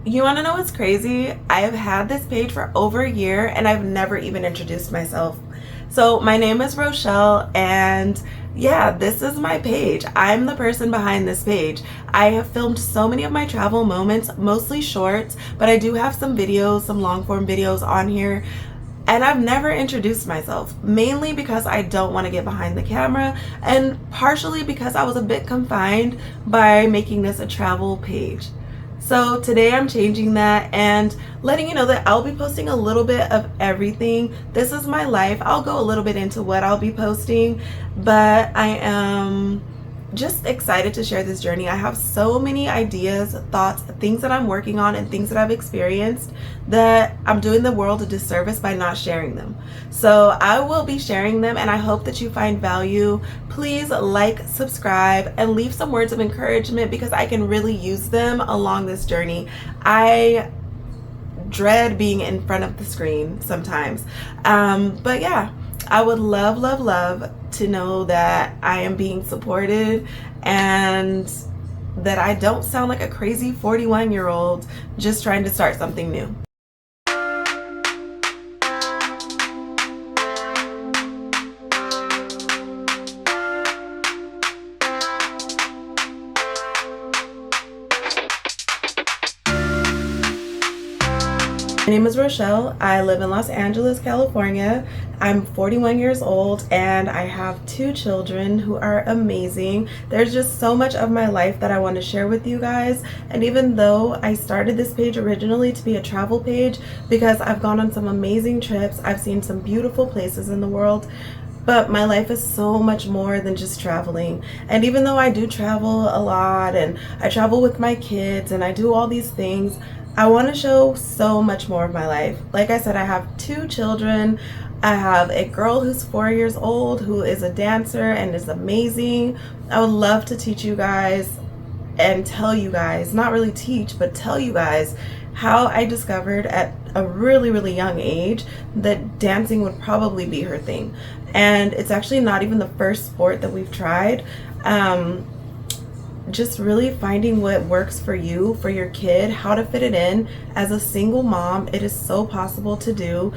You want to know what's crazy? I have had this page for over a year and I've never even introduced myself. So, my name is Rochelle, and yeah, this is my page. I'm the person behind this page. I have filmed so many of my travel moments, mostly shorts, but I do have some videos, some long form videos on here. And I've never introduced myself, mainly because I don't want to get behind the camera, and partially because I was a bit confined by making this a travel page. So today I'm changing that and letting you know that I'll be posting a little bit of everything. This is my life. I'll go a little bit into what I'll be posting, but I am just excited to share this journey. I have so many ideas, thoughts, things that I'm working on, and things that I've experienced that I'm doing the world a disservice by not sharing them. So I will be sharing them, and I hope that you find value. Please like, subscribe, and leave some words of encouragement because I can really use them along this journey. I dread being in front of the screen sometimes. But yeah, I would love, love, love to know that I am being supported and that I don't sound like a crazy 41-year-old just trying to start something new. My name is Rochelle. I live in Los Angeles, California. I'm 41 years old and I have two children who are amazing. There's just so much of my life that I want to share with you guys. And even though I started this page originally to be a travel page because I've gone on some amazing trips, I've seen some beautiful places in the world, but my life is so much more than just traveling. And even though I do travel a lot and I travel with my kids and I do all these things, I want to show so much more of my life. Like I said, I have two children. I have a girl who's 4 years old who is a dancer and is amazing. I would love to teach you guys and tell you guys, not really teach, but tell you guys how I discovered at a really, really young age that dancing would probably be her thing. And it's actually not even the first sport that we've tried. Just really finding what works for you, for your kid, how to fit it in. As a single mom, it is so possible to do.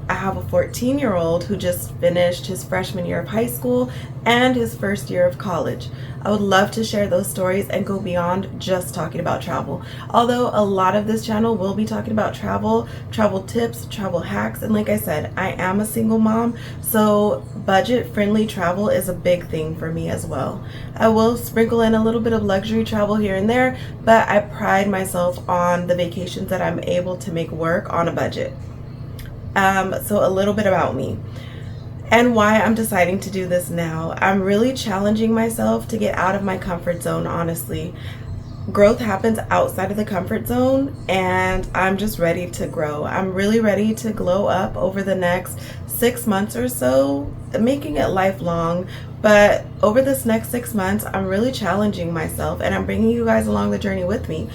I have a 14-year-old who just finished his freshman year of high school and his first year of college. I would love to share those stories and go beyond just talking about travel. Although a lot of this channel will be talking about travel, travel tips, travel hacks, and like I said, I am a single mom, so budget-friendly travel is a big thing for me as well. I will sprinkle in a little bit of luxury travel here and there, but I pride myself on the vacations that I'm able to make work on a budget. So a little bit about me and why I'm deciding to do this now. I'm really challenging myself to get out of my comfort zone, honestly. Growth happens outside of the comfort zone, and I'm just ready to grow. I'm really ready to glow up over the next 6 months or so, making it lifelong. But over this next 6 months, I'm really challenging myself, and I'm bringing you guys along the journey with me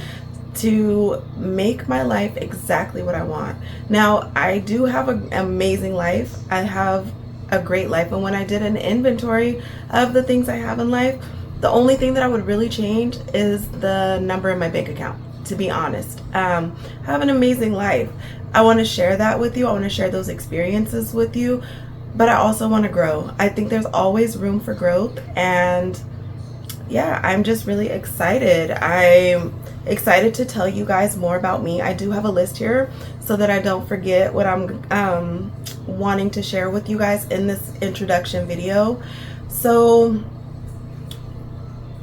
to make my life exactly what I want. Now, I do have an amazing life. I have a great life, and when I did an inventory of the things I have in life, the only thing that I would really change is the number in my bank account, to be honest. I have an amazing life. I want to share that with you. I want to share those experiences with you, but I also want to grow. I think there's always room for growth, and yeah, I'm just really excited. I'm excited to tell you guys more about me. I do have a list here so that I don't forget what I'm wanting to share with you guys in this introduction video. So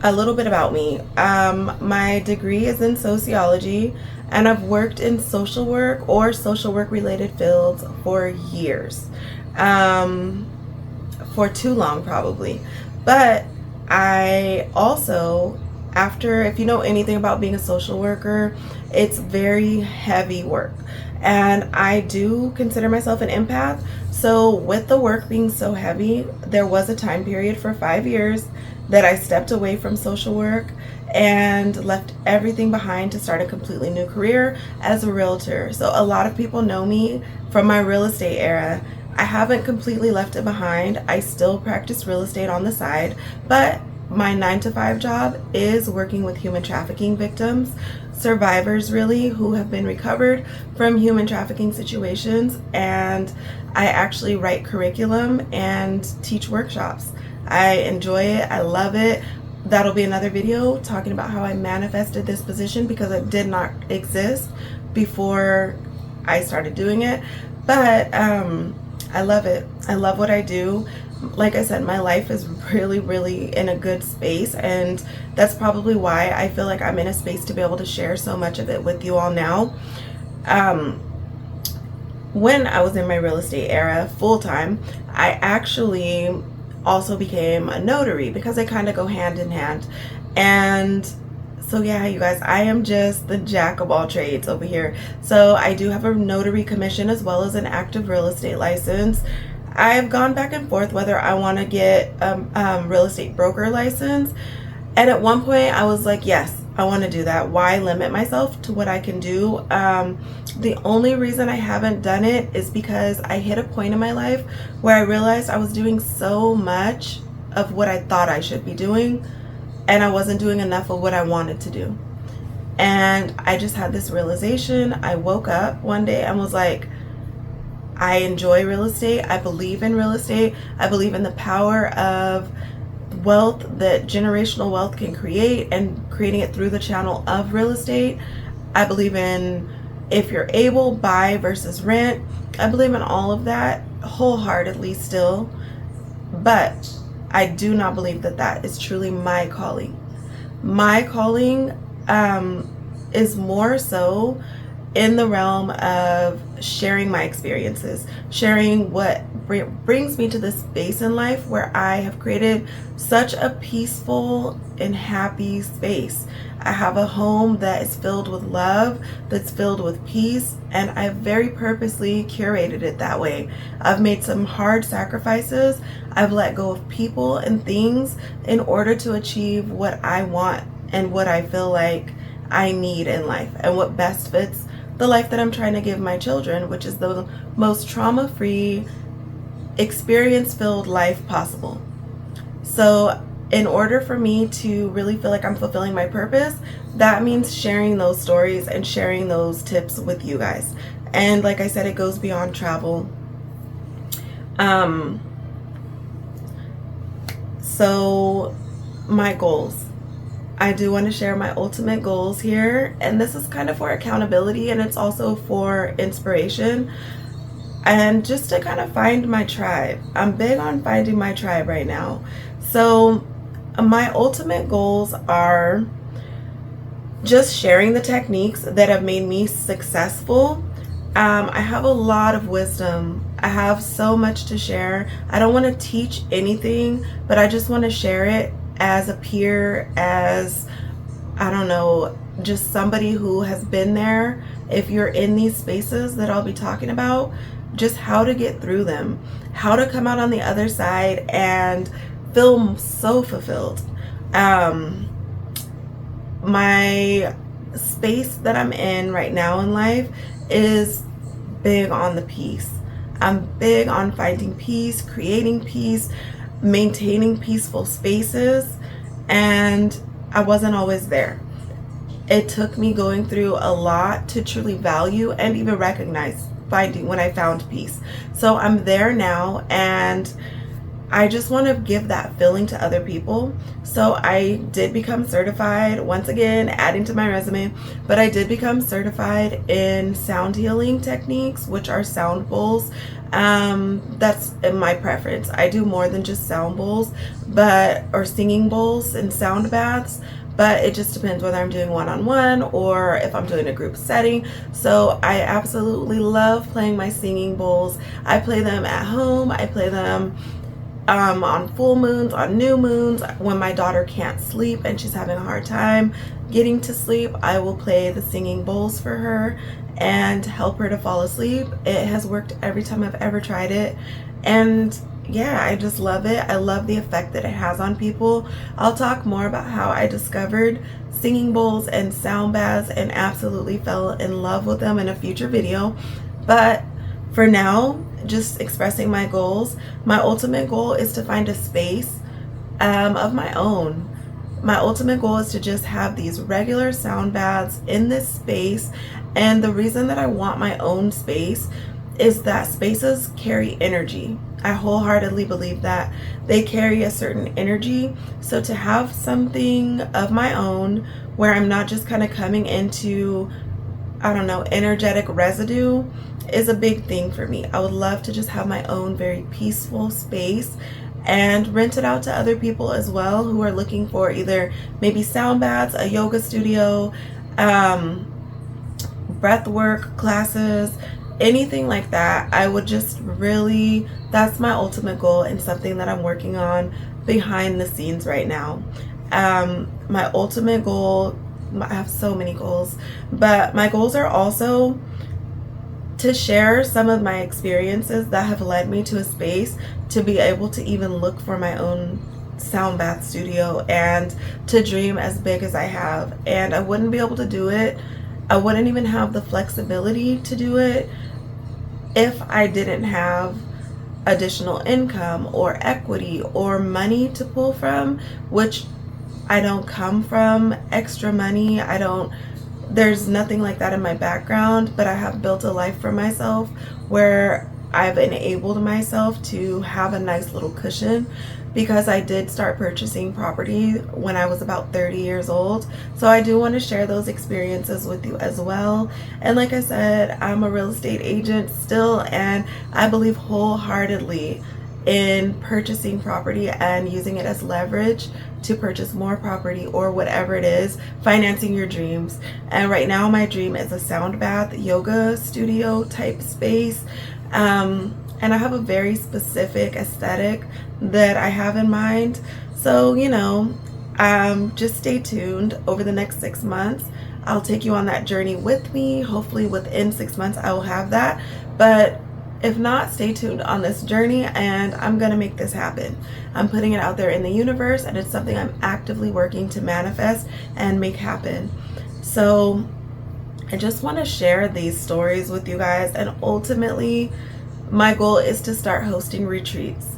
a little bit about me. My degree is in sociology, and I've worked in social work or social work related fields for years. For too long, probably. But I also, if you know anything about being a social worker, it's very heavy work. And I do consider myself an empath. So with the work being so heavy, there was a time period for 5 years that I stepped away from social work and left everything behind to start a completely new career as a realtor. So a lot of people know me from my real estate era. I haven't completely left it behind. I still practice real estate on the side, but my 9-to-5 job is working with human trafficking victims. survivors really who have been recovered from human trafficking situations, and I actually write curriculum and teach workshops. I enjoy it. I love it. That'll be another video talking about how I manifested this position, because it did not exist before I started doing it. But I love it. I love what I do. Like I said, my life is really, really in a good space, and that's probably why I feel like I'm in a space to be able to share so much of it with you all now. When I was in my real estate era full-time, I actually also became a notary, because they kind of go hand in hand. And so yeah, you guys, I am just the jack of all trades over here. So I do have a notary commission as well as an active real estate license. I've gone back and forth whether I want to get a real estate broker license. And at one point I was like, yes, I want to do that. Why limit myself to what I can do? The only reason I haven't done it is because I hit a point in my life where I realized I was doing so much of what I thought I should be doing, and I wasn't doing enough of what I wanted to do. And I just had this realization. I woke up one day and was like, I enjoy real estate. I believe in real estate. I believe in the power of wealth that generational wealth can create, and creating it through the channel of real estate. I believe in, if you're able, buy versus rent. I believe in all of that wholeheartedly still. But I do not believe that that is truly my calling. My calling is more so in the realm of sharing my experiences, sharing what brings me to this space in life where I have created such a peaceful and happy space. I have a home that is filled with love, that's filled with peace, and I've very purposely curated it that way. I've made some hard sacrifices. I've let go of people and things in order to achieve what I want and what I feel like I need in life, and what best fits the life that I'm trying to give my children, which is the most trauma-free, experience-filled life possible. So in order for me to really feel like I'm fulfilling my purpose, that means sharing those stories and sharing those tips with you guys. And like I said, it goes beyond travel. So my goals. I do want to share my ultimate goals here, and this is kind of for accountability, and it's also for inspiration, and just to kind of find my tribe. I'm big on finding my tribe right now. So my ultimate goals are just sharing the techniques that have made me successful. I have a lot of wisdom. I have so much to share. I don't want to teach anything, but I just want to share it as a peer, as, I don't know, just somebody who has been there. If you're in these spaces that I'll be talking about, just how to get through them, how to come out on the other side and feel so fulfilled. My space that I'm in right now in life is big on the peace. I'm big on finding peace, creating peace, maintaining peaceful spaces, and I wasn't always there. It took me going through a lot to truly value and even recognize finding when I found peace. So I'm there now, and I just want to give that feeling to other people. So I did become certified, once again adding to my resume, but I did become certified in sound healing techniques, which are sound bowls. That's my preference. I do more than just sound bowls, or singing bowls and sound baths, but it just depends whether I'm doing one-on-one or if I'm doing a group setting. So I absolutely love playing my singing bowls. I play them at home. I play them on full moons, on new moons. When my daughter can't sleep and she's having a hard time getting to sleep, I will play the singing bowls for her and help her to fall asleep. It has worked every time I've ever tried it, and yeah, I just love it. I love the effect that it has on people. I'll talk more about how I discovered singing bowls and sound baths and absolutely fell in love with them in a future video. But for now, just expressing my goals. My ultimate goal is to find a space of my own. My ultimate goal is to just have these regular sound baths in this space. And the reason that I want my own space is that spaces carry energy. I wholeheartedly believe that they carry a certain energy. So to have something of my own where I'm not just kind of coming into, I don't know, energetic residue is a big thing for me. I would love to just have my own very peaceful space and rent it out to other people as well who are looking for either maybe sound baths, a yoga studio, breath work classes, anything like that. I would just really, that's my ultimate goal and something that I'm working on behind the scenes right now. My ultimate goal, I have so many goals, but my goals are also to share some of my experiences that have led me to a space to be able to even look for my own sound bath studio and to dream as big as I have. And I wouldn't be able to do it, I wouldn't even have the flexibility to do it if I didn't have additional income or equity or money to pull from, which I don't come from extra money. There's nothing like that in my background, but I have built a life for myself where I've enabled myself to have a nice little cushion because I did start purchasing property when I was about 30 years old. So I do want to share those experiences with you as well. And like I said, I'm a real estate agent still, and I believe wholeheartedly in purchasing property and using it as leverage to purchase more property or whatever it is, financing your dreams. And right now my dream is a sound bath yoga studio type space. And I have a very specific aesthetic that I have in mind. So, just stay tuned over the next 6 months. I'll take you on that journey with me. Hopefully within 6 months I will have that. But if not, stay tuned on this journey and I'm going to make this happen. I'm putting it out there in the universe and it's something I'm actively working to manifest and make happen. So I just want to share these stories with you guys, and ultimately my goal is to start hosting retreats.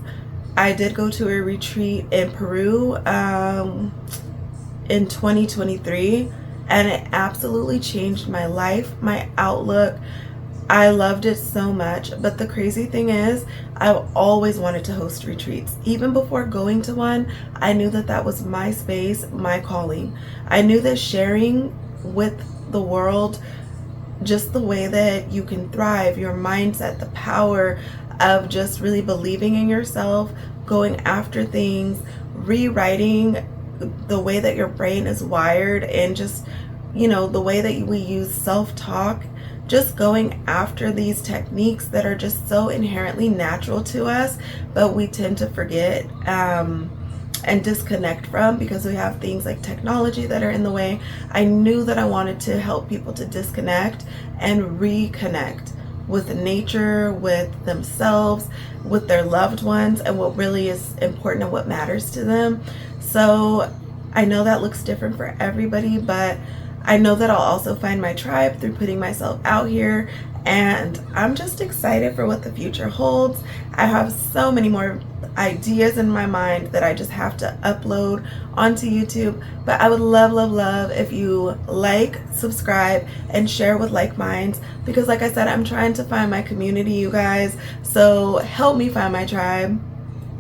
I did go to a retreat in Peru in 2023 and it absolutely changed my life, my outlook. I loved it so much. But the crazy thing is, I've always wanted to host retreats. Even before going to one, I knew that that was my space, my calling. I knew that sharing with the world just the way that you can thrive, your mindset, the power of just really believing in yourself, going after things, rewriting the way that your brain is wired, and just, the way that we use self-talk, just going after these techniques that are just so inherently natural to us, but we tend to forget and disconnect from because we have things like technology that are in the way. I knew that I wanted to help people to disconnect and reconnect with nature, with themselves, with their loved ones, and what really is important and what matters to them. So I know that looks different for everybody, but I know that I'll also find my tribe through putting myself out here, and I'm just excited for what the future holds. I have so many more ideas in my mind that I just have to upload onto YouTube, but I would love, love, love if you like, subscribe, and share with like minds, because like I said, I'm trying to find my community, you guys, so help me find my tribe.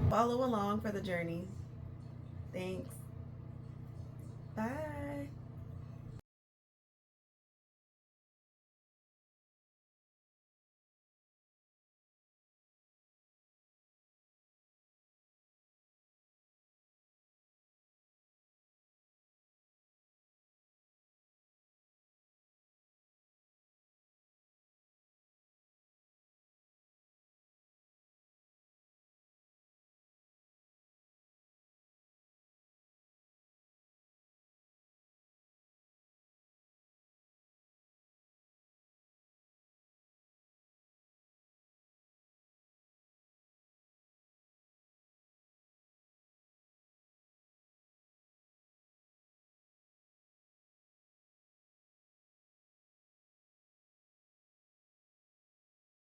Follow along for the journey. Thanks.